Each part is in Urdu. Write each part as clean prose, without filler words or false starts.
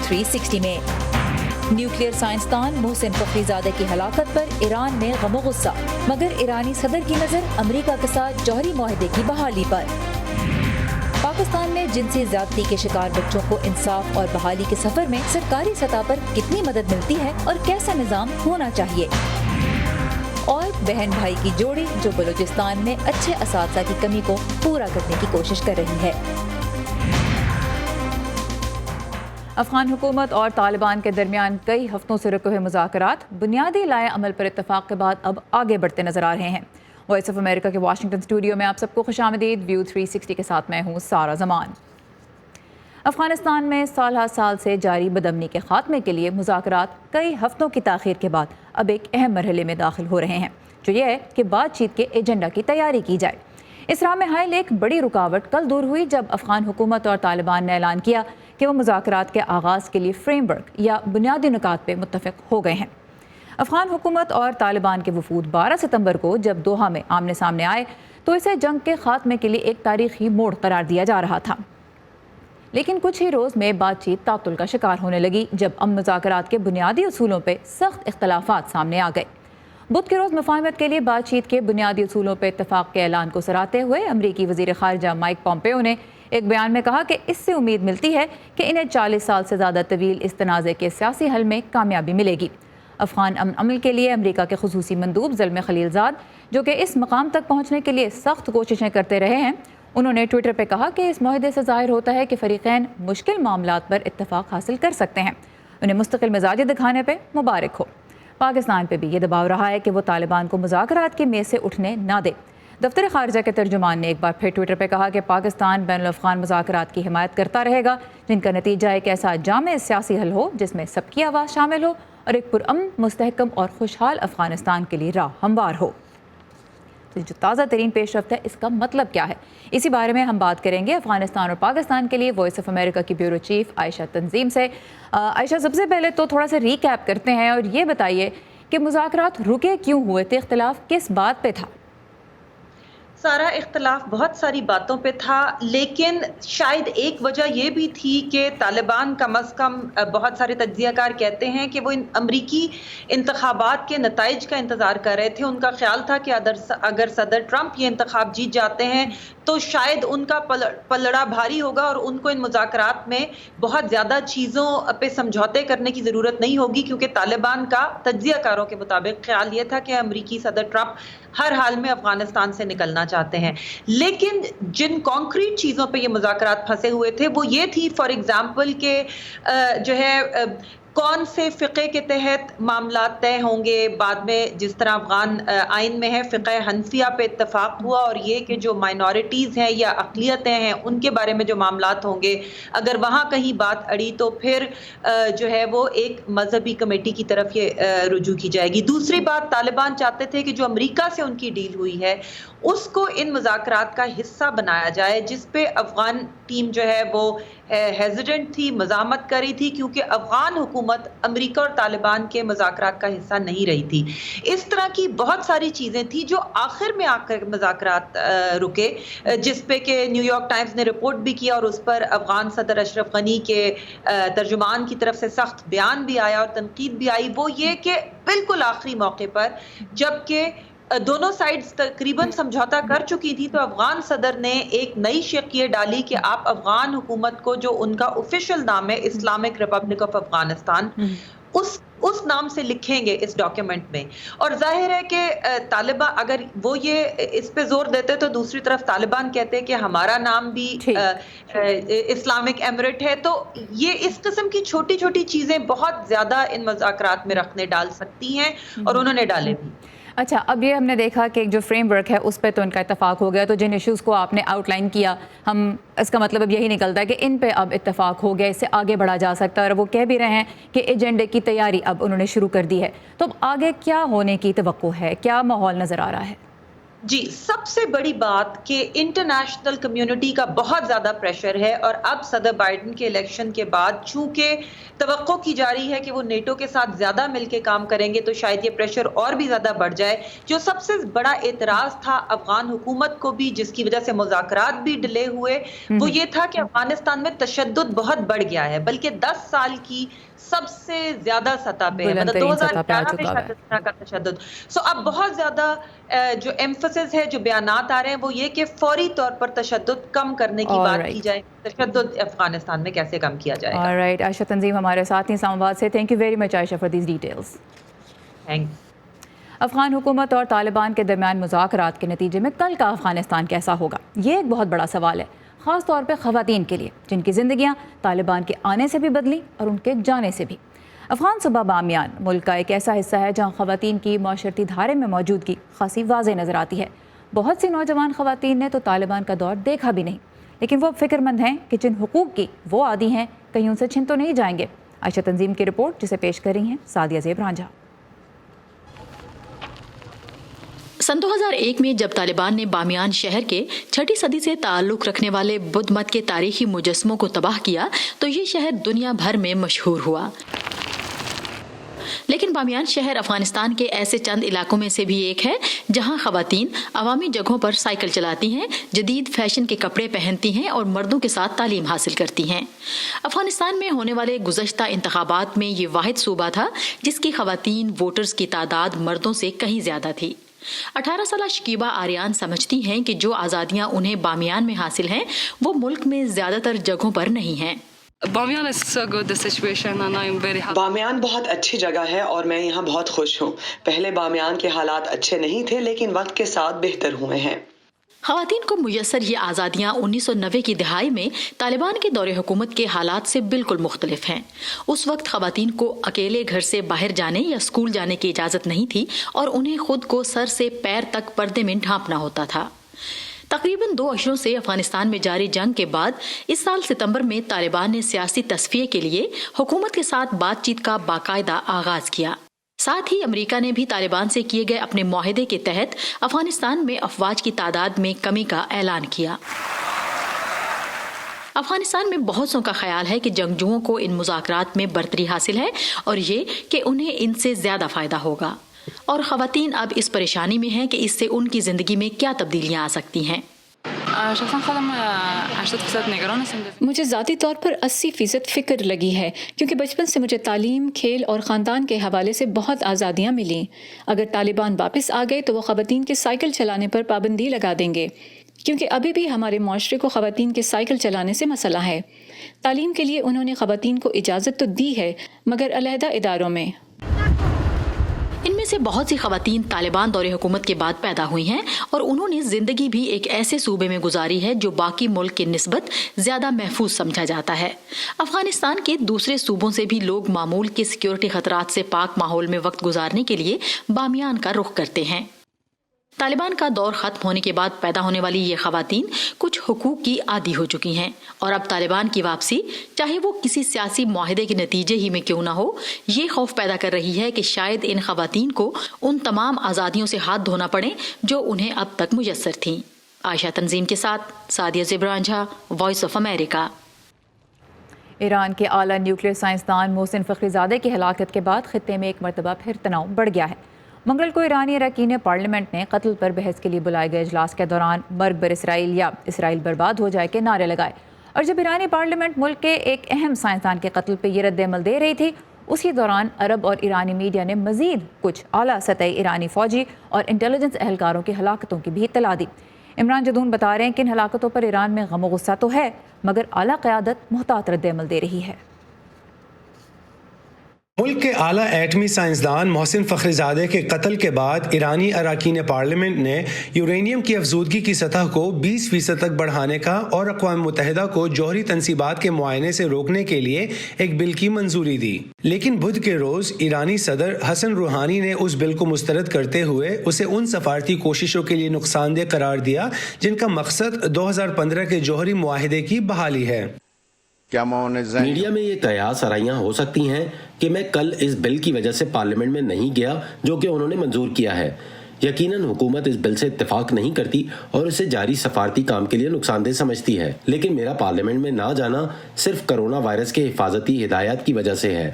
360 میں نیوکلیئر سائنسدان محسن فخریزادہ کی ہلاکت پر ایران میں غم و غصہ، مگر ایرانی صدر کی نظر امریکہ کے ساتھ جوہری معاہدے کی بحالی پر۔ پاکستان میں جنسی زیادتی کے شکار بچوں کو انصاف اور بحالی کے سفر میں سرکاری سطح پر کتنی مدد ملتی ہے اور کیسا نظام ہونا چاہیے۔ اور بہن بھائی کی جوڑی جو بلوچستان میں اچھے اساتذہ کی کمی کو پورا کرنے کی کوشش کر رہی ہے۔ افغان حکومت اور طالبان کے درمیان کئی ہفتوں سے رکے ہوئے مذاکرات بنیادی لائحہ عمل پر اتفاق کے بعد اب آگے بڑھتے نظر آ رہے ہیں۔ وائس آف امریکہ کے واشنگٹن اسٹوڈیو میں آپ سب کو خوش آمدید۔ ویو 360 کے ساتھ میں ہوں سارہ زمان۔ افغانستان میں سالہ سال سے جاری بدامنی کے خاتمے کے لیے مذاکرات کئی ہفتوں کی تاخیر کے بعد اب ایک اہم مرحلے میں داخل ہو رہے ہیں، جو یہ ہے کہ بات چیت کے ایجنڈا کی تیاری کی جائے۔ اس راہ میں حائل ایک بڑی رکاوٹ کل دور ہوئی جب افغان حکومت اور طالبان نے اعلان کیا کہ وہ مذاکرات کے آغاز کے لیے فریم ورک یا بنیادی نکات پہ متفق ہو گئے ہیں۔ افغان حکومت اور طالبان کے وفود 12 ستمبر کو جب دوحہ میں آمنے سامنے آئے تو اسے جنگ کے خاتمے کے لیے ایک تاریخی موڑ قرار دیا جا رہا تھا، لیکن کچھ ہی روز میں بات چیت تعطل کا شکار ہونے لگی جب امن مذاکرات کے بنیادی اصولوں پہ سخت اختلافات سامنے آ گئے۔ بدھ کے روز مفاہمت کے لیے بات چیت کے بنیادی اصولوں پہ اتفاق کے اعلان کو سراہتے ہوئے امریکی وزیر خارجہ مائک پومپیو نے ایک بیان میں کہا کہ اس سے امید ملتی ہے کہ انہیں 40 سال سے زیادہ طویل اس تنازع کے سیاسی حل میں کامیابی ملے گی۔ افغان امن عمل کے لیے امریکہ کے خصوصی مندوب زلمے خلیل زاد، جو کہ اس مقام تک پہنچنے کے لیے سخت کوششیں کرتے رہے ہیں، انہوں نے ٹویٹر پہ کہا کہ اس معاہدے سے ظاہر ہوتا ہے کہ فریقین مشکل معاملات پر اتفاق حاصل کر سکتے ہیں۔ انہیں مستقل مزاجی دکھانے پہ مبارک ہو۔ پاکستان پہ بھی یہ دباؤ رہا ہے کہ وہ طالبان کو مذاکرات کی میز سے اٹھنے نہ دے۔ دفتر خارجہ کے ترجمان نے ایک بار پھر ٹویٹر پہ کہا کہ پاکستان بین الافغان مذاکرات کی حمایت کرتا رہے گا جن کا نتیجہ ایک ایسا جامع سیاسی حل ہو جس میں سب کی آواز شامل ہو اور ایک پرامن، مستحکم اور خوشحال افغانستان کے لیے راہ ہموار ہو۔ تو جو تازہ ترین پیش رفت ہے اس کا مطلب کیا ہے، اسی بارے میں ہم بات کریں گے افغانستان اور پاکستان کے لیے وائس آف امریکہ کی بیورو چیف عائشہ تنظیم سے۔ عائشہ، سب سے پہلے تو تھوڑا سا ریکیپ کرتے ہیں اور یہ بتائیے کہ مذاکرات رکے کیوں ہوئے تھے، اختلاف کس بات پہ تھا؟ سارا اختلاف بہت ساری باتوں پہ تھا، لیکن شاید ایک وجہ یہ بھی تھی کہ طالبان کم از کم بہت سارے تجزیہ کار کہتے ہیں کہ وہ امریکی انتخابات کے نتائج کا انتظار کر رہے تھے۔ ان کا خیال تھا کہ اگر صدر ٹرمپ یہ انتخاب جیت جاتے ہیں تو شاید ان کا پلڑا بھاری ہوگا اور ان کو ان مذاکرات میں بہت زیادہ چیزوں پہ سمجھوتے کرنے کی ضرورت نہیں ہوگی، کیونکہ طالبان کا تجزیہ کاروں کے مطابق خیال یہ تھا کہ امریکی صدر ٹرمپ ہر حال میں افغانستان سے نکلنا چاہتے ہیں۔ لیکن جن کانکریٹ چیزوں پہ یہ مذاکرات پھنسے ہوئے تھے وہ یہ تھی، فار ایگزامپل کہ جو ہے کون سے فقہ کے تحت معاملات طے ہوں گے۔ بعد میں جس طرح افغان آئین میں ہے فقہ حنفیہ پہ اتفاق ہوا، اور یہ کہ جو مائنورٹیز ہیں یا اقلیتیں ہیں ان کے بارے میں جو معاملات ہوں گے اگر وہاں کہیں بات اڑی تو پھر جو ہے وہ ایک مذہبی کمیٹی کی طرف یہ رجوع کی جائے گی۔ دوسری بات، طالبان چاہتے تھے کہ جو امریکہ سے ان کی ڈیل ہوئی ہے اس کو ان مذاکرات کا حصہ بنایا جائے، جس پہ افغان ٹیم جو ہے وہ ہیزیڈنٹ تھی، مزاحمت کر رہی تھی، کیونکہ افغان حکومت امریکہ اور طالبان کے مذاکرات کا حصہ نہیں رہی تھی۔ اس طرح کی بہت ساری چیزیں تھیں جو آخر میں آ کر مذاکرات رکے، جس پہ کہ نیو یارک ٹائمز نے رپورٹ بھی کیا اور اس پر افغان صدر اشرف غنی کے ترجمان کی طرف سے سخت بیان بھی آیا اور تنقید بھی آئی۔ وہ یہ کہ بالکل آخری موقع پر جب کہ دونوں سائڈز تقریباً سمجھوتا کر چکی تھی تو افغان صدر نے ایک نئی شق یہ ڈالی کہ آپ افغان حکومت کو، جو ان کا آفیشیل نام ہے اسلامک ریپبلک آف افغانستان، اس نام سے لکھیں گے اس ڈاکیومنٹ میں۔ اور ظاہر ہے کہ طالبان اگر وہ یہ اس پہ زور دیتے تو دوسری طرف طالبان کہتے کہ ہمارا نام بھی اسلامک ایمریٹ ہے، تو یہ اس قسم کی چھوٹی چھوٹی چیزیں بہت زیادہ ان مذاکرات میں رکھنے ڈال سکتی ہیں، اور انہوں نے ڈالے بھی۔ اچھا، اب یہ ہم نے دیکھا کہ جو فریم ورک ہے اس پہ تو ان کا اتفاق ہو گیا، تو جن ایشوز کو آپ نے آؤٹ لائن کیا، ہم اس کا مطلب اب یہی نکلتا ہے کہ ان پہ اب اتفاق ہو گیا، اس سے آگے بڑھا جا سکتا ہے، اور وہ کہہ بھی رہے ہیں کہ ایجنڈے کی تیاری اب انہوں نے شروع کر دی ہے۔ تو اب آگے کیا ہونے کی توقع ہے، کیا ماحول نظر آ رہا ہے؟ جی، سب سے بڑی بات کہ انٹرنیشنل کمیونٹی کا بہت زیادہ پریشر ہے، اور اب صدر بائیڈن کے الیکشن کے بعد چونکہ توقع کی جا رہی ہے کہ وہ نیٹو کے ساتھ زیادہ مل کے کام کریں گے، تو شاید یہ پریشر اور بھی زیادہ بڑھ جائے۔ جو سب سے بڑا اعتراض تھا افغان حکومت کو بھی، جس کی وجہ سے مذاکرات بھی ڈیلے ہوئے، وہ یہ تھا کہ افغانستان میں تشدد بہت بڑھ گیا ہے، بلکہ 10 سال کی سب سے زیادہ سطح پہ ہے، مطلب 2011 میں شاید اس طرح کا تشدد۔ سو اب بہت زیادہ جو ایمفسس ہے، جو بیانات آ رہے ہیں، وہ یہ کہ فوری طور پر تشدد کم کرنے کی بات کی جائے، تشدد افغانستان میں کیسے کم کیا جائے گا۔ آلرائٹ، عائشہ تنظیم ہمارے ساتھ ہیں اسلام آباد سے۔ Thank you very much Ayesha for these details. Afghan حکومت اور طالبان کے درمیان مذاکرات کے نتیجے میں کل کا افغانستان کیسا ہوگا، یہ ایک بہت بڑا سوال ہے، خاص طور پہ خواتین کے لیے، جن کی زندگیاں طالبان کے آنے سے بھی بدلی اور ان کے جانے سے بھی۔ افغان صوبہ بامیان ملک کا ایک ایسا حصہ ہے جہاں خواتین کی معاشرتی دھارے میں موجودگی خاصی واضح نظر آتی ہے۔ بہت سی نوجوان خواتین نے تو طالبان کا دور دیکھا بھی نہیں، لیکن وہ فکر مند ہیں کہ جن حقوق کی وہ عادی ہیں کہیں ان سے چھن تو نہیں جائیں گے۔ عائشہ تنظیم کی رپورٹ، جسے پیش کر رہی ہیں سعدیہ زیب رانجھا۔ سن 2001 میں جب طالبان نے بامیان شہر کے 6 صدی سے تعلق رکھنے والے بدھ مت کے تاریخی مجسموں کو تباہ کیا تو یہ شہر دنیا بھر میں مشہور ہوا۔ لیکن بامیان شہر افغانستان کے ایسے چند علاقوں میں سے بھی ایک ہے جہاں خواتین عوامی جگہوں پر سائیکل چلاتی ہیں، جدید فیشن کے کپڑے پہنتی ہیں اور مردوں کے ساتھ تعلیم حاصل کرتی ہیں۔ افغانستان میں ہونے والے گزشتہ انتخابات میں یہ واحد صوبہ تھا جس کی خواتین ووٹرز کی تعداد مردوں سے کہیں زیادہ تھی۔ 18 سالہ شکیبہ آریان سمجھتی ہیں کہ جو آزادیاں انہیں بامیان میں حاصل ہیں وہ ملک میں زیادہ تر جگہوں پر نہیں ہیں۔ بامیان بہت اچھی جگہ ہے اور میں یہاں بہت خوش ہوں۔ پہلے بامیان کے حالات اچھے نہیں تھے لیکن وقت کے ساتھ بہتر ہوئے ہیں۔ خواتین کو میسر یہ آزادیاں 1990 کی دہائی میں طالبان کے دور حکومت کے حالات سے بالکل مختلف ہیں۔ اس وقت خواتین کو اکیلے گھر سے باہر جانے یا اسکول جانے کی اجازت نہیں تھی اور انہیں خود کو سر سے پیر تک پردے میں ڈھانپنا ہوتا تھا۔ تقریباً 2 عشروں سے افغانستان میں جاری جنگ کے بعد اس سال ستمبر میں طالبان نے سیاسی تصفیے کے لیے حکومت کے ساتھ بات چیت کا باقاعدہ آغاز کیا۔ ساتھ ہی امریکہ نے بھی طالبان سے کیے گئے اپنے معاہدے کے تحت افغانستان میں افواج کی تعداد میں کمی کا اعلان کیا۔ افغانستان میں بہت سو کا خیال ہے کہ جنگجوؤں کو ان مذاکرات میں برتری حاصل ہے اور یہ کہ انہیں ان سے زیادہ فائدہ ہوگا، اور خواتین اب اس پریشانی میں ہیں کہ اس سے ان کی زندگی میں کیا تبدیلیاں آ سکتی ہیں۔ مجھے ذاتی طور پر 80% فکر لگی ہے، کیونکہ بچپن سے مجھے تعلیم، کھیل اور خاندان کے حوالے سے بہت آزادیاں ملیں۔ اگر طالبان واپس آ گئے تو وہ خواتین کے سائیکل چلانے پر پابندی لگا دیں گے، کیونکہ ابھی بھی ہمارے معاشرے کو خواتین کے سائیکل چلانے سے مسئلہ ہے۔ تعلیم کے لیے انہوں نے خواتین کو اجازت تو دی ہے، مگر علیحدہ اداروں میں۔ ان میں سے بہت سی خواتین طالبان دور حکومت کے بعد پیدا ہوئی ہیں اور انہوں نے زندگی بھی ایک ایسے صوبے میں گزاری ہے جو باقی ملک کی نسبت زیادہ محفوظ سمجھا جاتا ہے۔ افغانستان کے دوسرے صوبوں سے بھی لوگ معمول کے سیکیورٹی خطرات سے پاک ماحول میں وقت گزارنے کے لیے بامیان کا رخ کرتے ہیں۔ طالبان کا دور ختم ہونے کے بعد پیدا ہونے والی یہ خواتین کچھ حقوق کی عادی ہو چکی ہیں، اور اب طالبان کی واپسی، چاہے وہ کسی سیاسی معاہدے کے نتیجے ہی میں کیوں نہ ہو، یہ خوف پیدا کر رہی ہے کہ شاید ان خواتین کو ان تمام آزادیوں سے ہاتھ دھونا پڑے جو انہیں اب تک میسر تھیں۔ عائشہ تنظیم کے ساتھ Sadia Zeb Ranjha, voice of America. Iran کے اعلیٰ نیوکلیئر سائنسدان محسن فخری زادہ کی ہلاکت کے بعد خطے میں ایک مرتبہ پھر تناؤ بڑھ گیا ہے۔ منگل کو ایرانی اراکین پارلیمنٹ نے قتل پر بحث کے لیے بلائے گئے اجلاس کے دوران مرگ بر اسرائیل یا اسرائیل برباد ہو جائے کے نعرے لگائے، اور جب ایرانی پارلیمنٹ ملک کے ایک اہم سائنسدان کے قتل پہ یہ رد عمل دے رہی تھی، اسی دوران عرب اور ایرانی میڈیا نے مزید کچھ اعلیٰ سطحی ایرانی فوجی اور انٹیلیجنس اہلکاروں کی ہلاکتوں کی بھی اطلاع دی۔ عمران جدون بتا رہے ہیں کہ ان ہلاکتوں پر ایران میں غم و غصہ تو ہے، مگر اعلیٰ قیادت محتاط رد عمل دے رہی ہے۔ ملک کے اعلیٰ ایٹمی سائنسدان محسن فخری زادہ کے قتل کے بعد ایرانی اراکین پارلیمنٹ نے یورینیم کی افزودگی کی سطح کو 20% تک بڑھانے کا اور اقوام متحدہ کو جوہری تنصیبات کے معائنے سے روکنے کے لیے ایک بل کی منظوری دی، لیکن بدھ کے روز ایرانی صدر حسن روحانی نے اس بل کو مسترد کرتے ہوئے اسے ان سفارتی کوششوں کے لیے نقصان دہ قرار دیا جن کا مقصد 2015 کے جوہری معاہدے کی بحالی ہے۔ میڈیا میں یہ قیاس آرائیاں ہو سکتی ہیں کہ میں کل اس بل کی وجہ سے پارلیمنٹ میں نہیں گیا جو کہ انہوں نے منظور کیا ہے۔ یقیناً حکومت اس بل سے اتفاق نہیں کرتی اور اسے جاری سفارتی کام کے لیے نقصان دہ سمجھتی ہے، لیکن میرا پارلیمنٹ میں نہ جانا صرف کرونا وائرس کے حفاظتی ہدایات کی وجہ سے ہے۔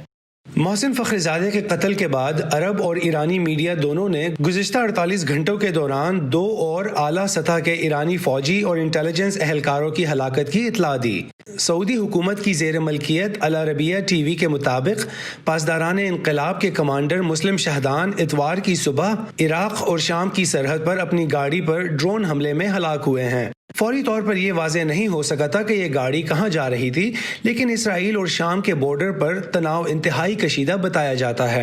محسن فخرزادہ کے قتل کے بعد عرب اور ایرانی میڈیا دونوں نے گزشتہ 48 گھنٹوں کے دوران 2 اور اعلیٰ سطح کے ایرانی فوجی اور انٹیلیجنس اہلکاروں کی ہلاکت کی اطلاع دی۔ سعودی حکومت کی زیر ملکیت العربیہ ٹی وی کے مطابق پاسداران انقلاب کے کمانڈر مسلم شہدان اتوار کی صبح عراق اور شام کی سرحد پر اپنی گاڑی پر ڈرون حملے میں ہلاک ہوئے ہیں۔ فوری طور پر یہ واضح نہیں ہو سکا تھا کہ یہ گاڑی کہاں جا رہی تھی، لیکن اسرائیل اور شام کے بارڈر پر تناؤ انتہائی کشیدہ بتایا جاتا ہے۔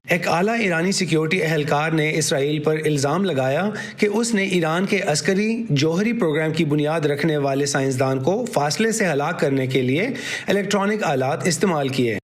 ایک اعلیٰ ایرانی سیکیورٹی اہلکار نے اسرائیل پر الزام لگایا کہ اس نے ایران کے عسکری جوہری پروگرام کی بنیاد رکھنے والے سائنسدان کو فاصلے سے ہلاک کرنے کے لیے الیکٹرانک آلات استعمال کیے۔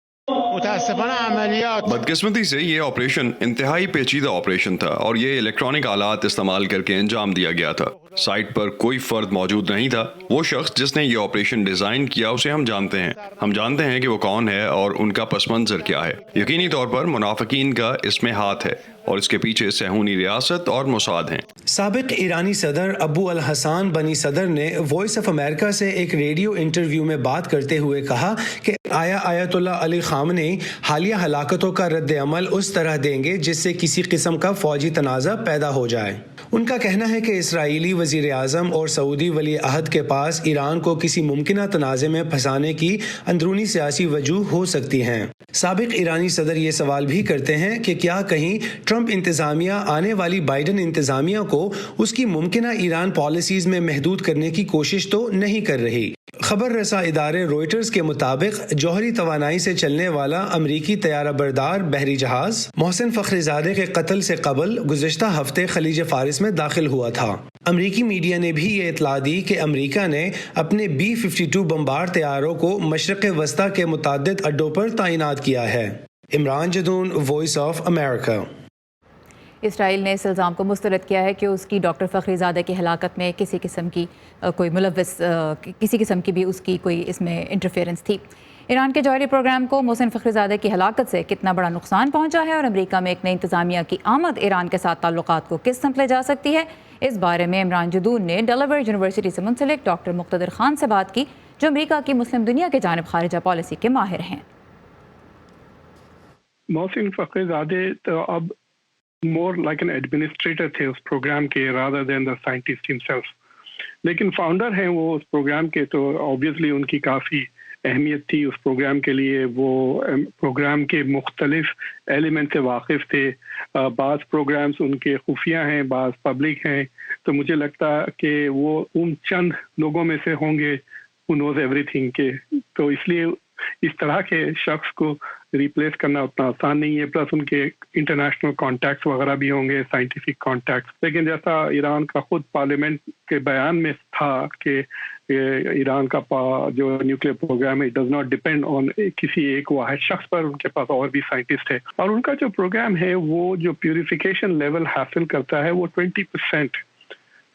بدقسمتی سے یہ آپریشن انتہائی پیچیدہ آپریشن تھا اور یہ الیکٹرانک آلات استعمال کر کے انجام دیا گیا تھا۔ سائٹ پر کوئی فرد موجود نہیں تھا۔ وہ شخص جس نے یہ آپریشن ڈیزائن کیا اسے ہم جانتے ہیں کہ وہ کون ہے اور ان کا پس منظر کیا ہے۔ یقینی طور پر منافقین کا اس میں ہاتھ ہے اور اس کے پیچھے صہیونی ریاست اور موساد ہیں۔ سابق ایرانی صدر ابو الحسن بنی صدر نے وائس آف امریکہ سے ایک ریڈیو انٹرویو میں بات کرتے ہوئے کہا کہ آیت اللہ علی خامنئی حالیہ ہلاکتوں کا رد عمل اس طرح دیں گے جس سے کسی قسم کا فوجی تنازع پیدا ہو جائے۔ ان کا کہنا ہے کہ اسرائیلی وزیر اعظم اور سعودی ولی عہد کے پاس ایران کو کسی ممکنہ تنازع میں پھنسانے کی اندرونی سیاسی وجوہ ہو سکتی ہیں۔ سابق ایرانی صدر یہ سوال بھی کرتے ہیں کہ کیا کہیں ٹرمپ انتظامیہ آنے والی بائیڈن انتظامیہ کو اس کی ممکنہ ایران پالیسیز میں محدود کرنے کی کوشش تو نہیں کر رہی۔ خبر رساں ادارے روئٹرز کے مطابق جوہری توانائی سے چلنے والا امریکی طیارہ بردار بحری جہاز محسن فخرزادہ کے قتل سے قبل گزشتہ ہفتے خلیج فارس میں داخل ہوا تھا۔ امریکی میڈیا نے بھی یہ اطلاع دی کہ امریکہ نے اپنے B-52 بمبار طیاروں کو مشرق وسطی کے متعدد اڈوں پر تعینات کیا ہے۔ Imran Jadoon, voice of America. اسرائیل نے اس الزام کو مسترد کیا ہے کہ اس کی ڈاکٹر فخرزادہ کی ہلاکت میں کسی قسم کی کوئی ملوث کسی قسم کی بھی اس کی کوئی اس میں انٹرفیئرنس تھی۔ ایران کے جوہری پروگرام کو محسن فخرزادہ کی ہلاکت سے کتنا بڑا نقصان پہنچا ہے اور امریکہ میں ایک نئی انتظامیہ کی آمد ایران کے ساتھ تعلقات کو کس سمت لے جا سکتی ہے، اس بارے میں عمران جدون نے ڈیلاویئر یونیورسٹی سے منسلک ڈاکٹر مقتدر خان سے بات کی، جو امریکہ کی مسلم دنیا کے جانب خارجہ پالیسی کے ماہر ہیں۔ محسن فخرزادہ تو اب more like an administrator تھے اس پروگرام کے rather than the scientist himself، لیکن فاؤنڈر ہیں وہ اس پروگرام کے، تو obviously ان کی کافی اہمیت تھی اس پروگرام کے لیے۔ وہ پروگرام کے مختلف ایلیمنٹ سے واقف تھے۔ بعض پروگرامز ان کے خفیہ ہیں، بعض پبلک ہیں، تو مجھے لگتا کہ وہ ان چند لوگوں میں سے ہوں گے who knows everything کے، تو اس لیے اس طرح کے شخص کو ریپلیس کرنا اتنا آسان نہیں ہے۔ پلس ان کے انٹرنیشنل کانٹیکٹس وغیرہ بھی ہوں گے، سائنٹیفک کانٹیکٹس۔ لیکن جیسا ایران کا خود پارلیمنٹ کے بیان میں تھا کہ ایران کا جو نیوکلیئر پروگرام ہے ڈز ناٹ ڈیپینڈ آن کسی ایک واحد شخص پر، ان کے پاس اور بھی سائنٹسٹ ہے، اور ان کا جو پروگرام ہے وہ جو پیوریفیکیشن لیول حاصل کرتا ہے وہ 20%۔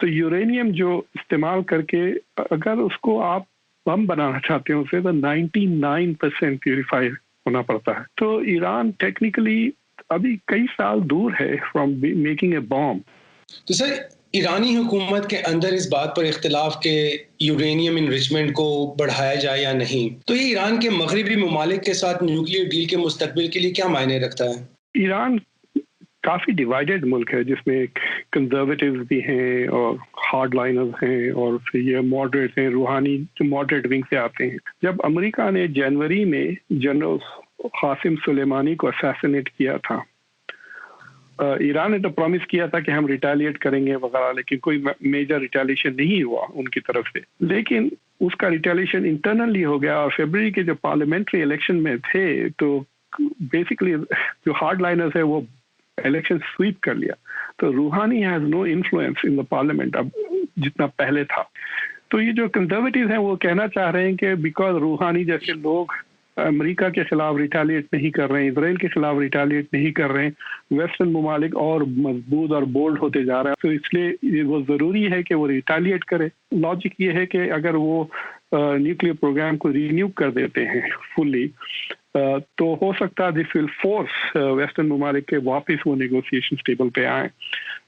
تو یورینیم جو استعمال کر کے اگر اس کو آپ بم بنانا چاہتے ہیں اسے، تو 99% پیوریفائی ہونا پڑتا ہے۔ تو ایران ٹیکنیکلی ابھی کئی سال دور ہے فرام میکنگ اے بام۔ تو سر، ایرانی حکومت کے اندر اس بات پر اختلاف کہ یورینیم انریچمنٹ کو بڑھایا جائے یا نہیں، تو یہ ایران کے مغربی ممالک کے ساتھ نیوکلیئر ڈیل کے مستقبل کے لیے کیا معنی رکھتا ہے؟ ایران کافی ڈیوائیڈڈ ملک ہے، جس میں کنزرویٹیوز بھی ہیں اور ہارڈ لائنرز ہیں، اور پھر یہ ماڈریٹ ہیں، روحانی جو ماڈریٹ ونگ سے آتے ہیں۔ جب امریکہ نے جنوری میں جنرل قاسم سلیمانی کو اسیسینیٹ کیا تھا، ایران نے تو پرومس کیا تھا کہ ہم ریٹیلیٹ کریں گے وغیرہ، لیکن کوئی میجر ریٹیلیشن نہیں ہوا ان کی طرف سے۔ لیکن اس کا ریٹیلیشن انٹرنلی ہو گیا، اور فیبرری کے جو پارلیمنٹری الیکشن میں تھے تو بیسکلی جو ہارڈ لائنرز ہے وہ الیکشن سویپ کر لیا، تو روحانی has no influence in the parliament اب جتنا پہلے تھا۔ تو یہ جو کنزرویٹیوز ہیں وہ کہنا چاہ رہے ہیں کہ بیکاز روحانی جیسے لوگ امریکہ کے خلاف ریٹیلیٹ نہیں کر رہے ہیں، اسرائیل کے خلاف ریٹیلیٹ نہیں کر رہے ہیں، ویسٹرن ممالک اور مضبوط اور بولڈ ہوتے جا رہے ہیں، تو اس لیے وہ ضروری ہے کہ وہ ریٹیلیٹ کرے۔ لاجک یہ ہے کہ اگر وہ نیوکلیئر پروگرام کو رینیو کر دیتے ہیں فلی، تو ہو سکتا ہے دس ول فورس ویسٹرن ممالک کے واپس وہ نیگوسیشن ٹیبل پہ آئیں۔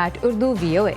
@urduvoa।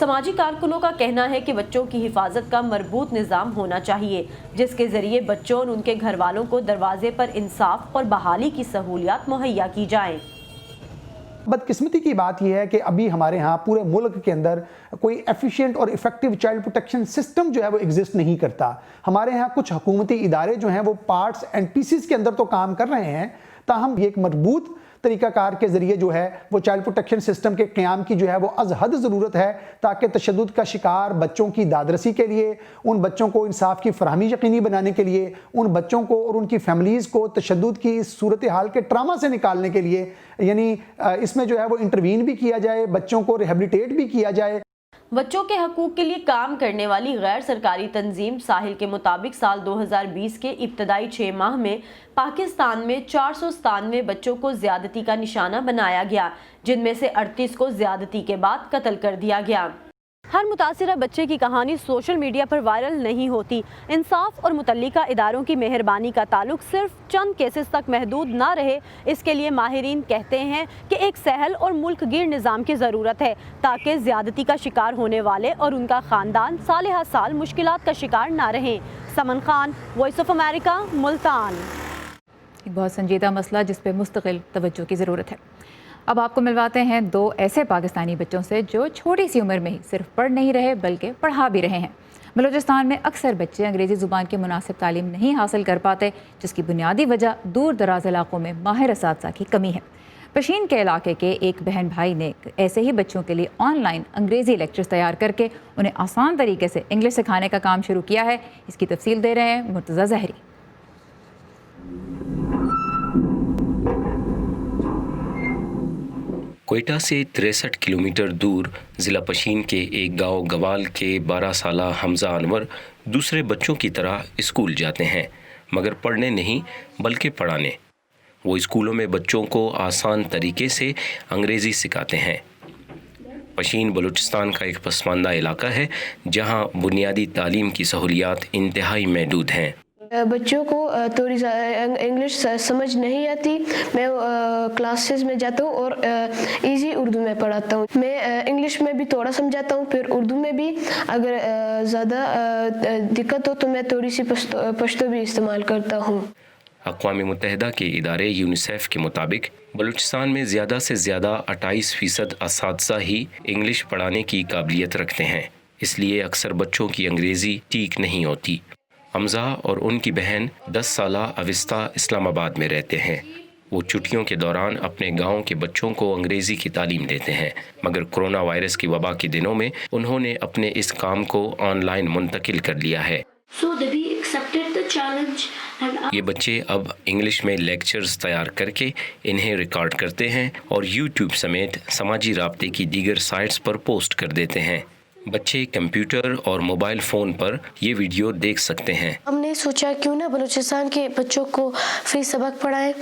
سماجی کارکنوں کا کہنا ہے کہ بچوں کی حفاظت کا مربوط نظام ہونا چاہیے جس کے ذریعے بچوں اور ان کے گھر والوں کو دروازے پر انصاف اور بحالی کی سہولیات مہیا کی جائیں۔ بدقسمتی کی بات یہ ہے کہ ابھی ہمارے ہاں پورے ملک کے اندر کوئی ایفیشینٹ اور ایفیکٹیو چائلڈ پروٹیکشن سسٹم جو ہے وہ ایگزسٹ نہیں کرتا۔ ہمارے ہاں کچھ حکومتی ادارے جو ہیں وہ پارٹس اینڈ پیسز کے اندر تو کام کر رہے ہیں، تاہم یہ ایک مربوط طریقہ کار کے ذریعے جو ہے وہ چائلڈ پروٹیکشن سسٹم کے قیام کی جو ہے وہ از حد ضرورت ہے، تاکہ تشدد کا شکار بچوں کی دادرسی کے لیے، ان بچوں کو انصاف کی فراہمی یقینی بنانے کے لیے، ان بچوں کو اور ان کی فیملیز کو تشدد کی اس صورتحال کے ٹراما سے نکالنے کے لیے، یعنی اس میں جو ہے وہ انٹروین بھی کیا جائے، بچوں کو ریہیبلیٹیٹ بھی کیا جائے۔ بچوں کے حقوق کے لیے کام کرنے والی غیر سرکاری تنظیم ساحل کے مطابق سال 2020 کے ابتدائی 6 ماہ میں پاکستان میں 497 بچوں کو زیادتی کا نشانہ بنایا گیا، جن میں سے 38 کو زیادتی کے بعد قتل کر دیا گیا۔ ہر متاثرہ بچے کی کہانی سوشل میڈیا پر وائرل نہیں ہوتی۔ انصاف اور متعلقہ اداروں کی مہربانی کا تعلق صرف چند کیسز تک محدود نہ رہے، اس کے لیے ماہرین کہتے ہیں کہ ایک سہل اور ملک گیر نظام کی ضرورت ہے تاکہ زیادتی کا شکار ہونے والے اور ان کا خاندان سال ہر سال مشکلات کا شکار نہ رہیں۔ Saman Khan, voice of America, Multan. ایک بہت سنجیدہ مسئلہ جس پہ مستقل توجہ کی ضرورت ہے۔ اب آپ کو ملواتے ہیں 2 ایسے پاکستانی بچوں سے جو چھوٹی سی عمر میں ہی صرف پڑھ نہیں رہے بلکہ پڑھا بھی رہے ہیں۔ بلوچستان میں اکثر بچے انگریزی زبان کی مناسب تعلیم نہیں حاصل کر پاتے، جس کی بنیادی وجہ دور دراز علاقوں میں ماہر اساتذہ کی کمی ہے۔ پشین کے علاقے کے ایک بہن بھائی نے ایسے ہی بچوں کے لیے آن لائن انگریزی لیکچرز تیار کر کے انہیں آسان طریقے سے انگلش سکھانے کا کام شروع کیا ہے۔ اس کی تفصیل دے رہے ہیں مرتضی ظہری۔ کوئٹہ سے 63 کلومیٹر دور ضلع پشین کے ایک گاؤں گوال کے 12 سالہ حمزہ انور دوسرے بچوں کی طرح اسکول جاتے ہیں، مگر پڑھنے نہیں بلکہ پڑھانے۔ وہ اسکولوں میں بچوں کو آسان طریقے سے انگریزی سکھاتے ہیں۔ پشین بلوچستان کا ایک پسماندہ علاقہ ہے جہاں بنیادی تعلیم کی سہولیات انتہائی محدود ہیں۔ بچوں کو تھوڑی انگلش سمجھ نہیں آتی، میں کلاسز میں جاتا ہوں اور ایزی اردو میں پڑھاتا ہوں۔ میں انگلش میں بھی تھوڑا سمجھاتا ہوں، پھر اردو میں بھی اگر زیادہ دقت ہو تو میں تھوڑی سی پشتو بھی استعمال کرتا ہوں۔ اقوام متحدہ کے ادارے یونیسیف کے مطابق بلوچستان میں زیادہ سے زیادہ 28% اساتذہ ہی انگلش پڑھانے کی قابلیت رکھتے ہیں، اس لیے اکثر بچوں کی انگریزی ٹھیک نہیں ہوتی۔ حمزہ اور ان کی بہن 10 سالہ اوستہ اسلام آباد میں رہتے ہیں۔ وہ چھٹیوں کے دوران اپنے گاؤں کے بچوں کو انگریزی کی تعلیم دیتے ہیں، مگر کرونا وائرس کی وبا کے دنوں میں انہوں نے اپنے اس کام کو آن لائن منتقل کر لیا ہے۔ یہ بچے اب انگلش میں لیکچرز تیار کر کے انہیں ریکارڈ کرتے ہیں اور یوٹیوب سمیت سماجی رابطے کی دیگر سائٹس پر پوسٹ کر دیتے ہیں۔ بچے کمپیوٹر اور موبائل فون پر یہ ویڈیو دیکھ سکتے ہیں۔ ہم نے سوچا کیوں نہ بلوچستان کے بچوں کو فری سبق پڑھائیں۔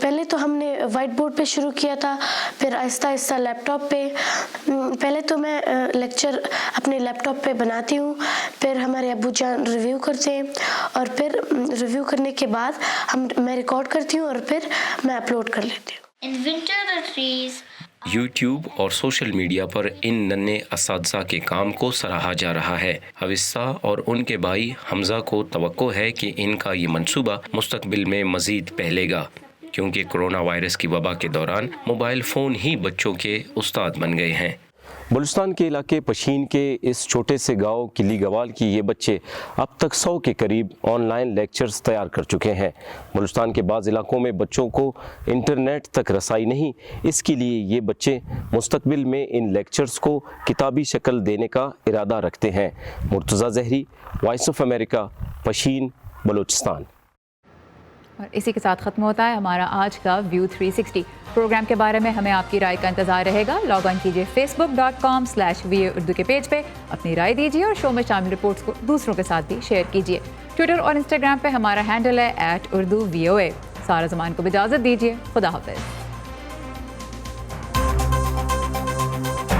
پہلے تو ہم نے وائٹ بورڈ پہ شروع کیا تھا، پھر آہستہ آہستہ لیپ ٹاپ پہ۔ پہلے تو میں لیکچر اپنے لیپ ٹاپ پہ بناتی ہوں، پھر ہمارے ابو جان ریویو کرتے ہیں، اور پھر ریویو کرنے کے بعد میں ریکارڈ کرتی ہوں اور پھر میں اپلوڈ کر لیتی ہوں۔ یوٹیوب اور سوشل میڈیا پر ان ننھے اساتذہ کے کام کو سراہا جا رہا ہے۔ حویثہ اور ان کے بھائی حمزہ کو توقع ہے کہ ان کا یہ منصوبہ مستقبل میں مزید پھیلے گا، کیونکہ کرونا وائرس کی وبا کے دوران موبائل فون ہی بچوں کے استاد بن گئے ہیں۔ بلوچستان کے علاقے پشین کے اس چھوٹے سے گاؤں کلی گوال کی یہ بچے اب تک 100 کے قریب آن لائن لیکچرز تیار کر چکے ہیں۔ بلوچستان کے بعض علاقوں میں بچوں کو انٹرنیٹ تک رسائی نہیں، اس کے لیے یہ بچے مستقبل میں ان لیکچرز کو کتابی شکل دینے کا ارادہ رکھتے ہیں۔ Murtaza Zahri, voice of America, Pishin, Balochistan. اور اسی کے ساتھ ختم ہوتا ہے ہمارا آج کا ویو 360۔ پروگرام کے بارے میں ہمیں آپ کی رائے کا انتظار رہے گا۔ لاگ آن کیجیے facebook.com/VOA اردو کے پیج پہ، اپنی رائے دیجیے اور شو میں شامل رپورٹس کو دوسروں کے ساتھ بھی شیئر کیجیے۔ ٹویٹر اور انسٹاگرام پہ ہمارا ہینڈل ہے @UrduVOA۔ سارا زمان کو اجازت دیجیے، خدا حافظ۔